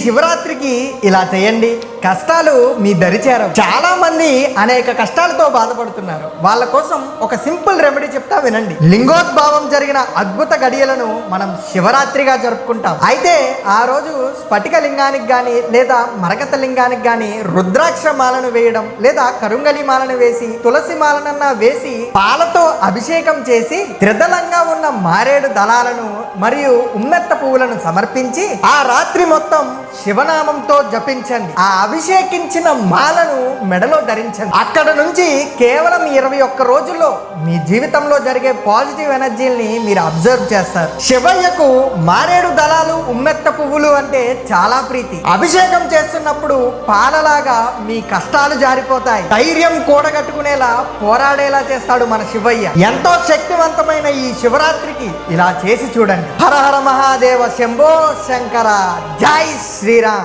శివరాత్రికి ఇలా చేయండి, కష్టాలు మీ దరి చేరవు. చాలా మంది అనేక కష్టాలతో బాధపడుతున్నారు. వాళ్ళ కోసం ఒక సింపుల్ రెమెడీ చెప్తా వినండి. లింగోద్భావం జరిగిన అద్భుత గడియలను మనం శివరాత్రిగా జరుపుకుంటాం. అయితే ఆ రోజు స్ఫటిక లింగానికి గాని లేదా మరకత లింగానికి గాని రుద్రాక్ష మాలను వేయడం లేదా కరుంగలి మాలను వేసి తులసి మాలనన్నా వేసి పాలతో అభిషేకం చేసి త్రిదళంగా ఉన్న మారేడు దళాలను మరియు ఉమ్మెత్త పువ్వులను సమర్పించి ఆ రాత్రి మొత్తం శివనామంతో జపించండి. ఆ అభిషేకించిన మాలను మెడలో ధరించండి. అక్కడ నుంచి కేవలం 21 రోజుల్లో మీ జీవితంలో జరిగే పాజిటివ్ ఎనర్జీని మీరు అబ్జర్వ్ చేస్తారు. శివయ్యకు మారేడు దళాలు ఉమ్మెత్త పువ్వులు అంటే చాలా ప్రీతి. అభిషేకం చేస్తున్నప్పుడు పాలలాగా మీ కష్టాలు జారిపోతాయి. ధైర్యం కూడగట్టుకునేలా పోరాడేలా చేస్తాడు మన శివయ్య. ఎంతో శక్తివంతమైన ఈ శివరాత్రికి ఇలా చేసి చూడండి. హర హర మహాదేవ శంభో శంకర. జై శ్రీరామ్.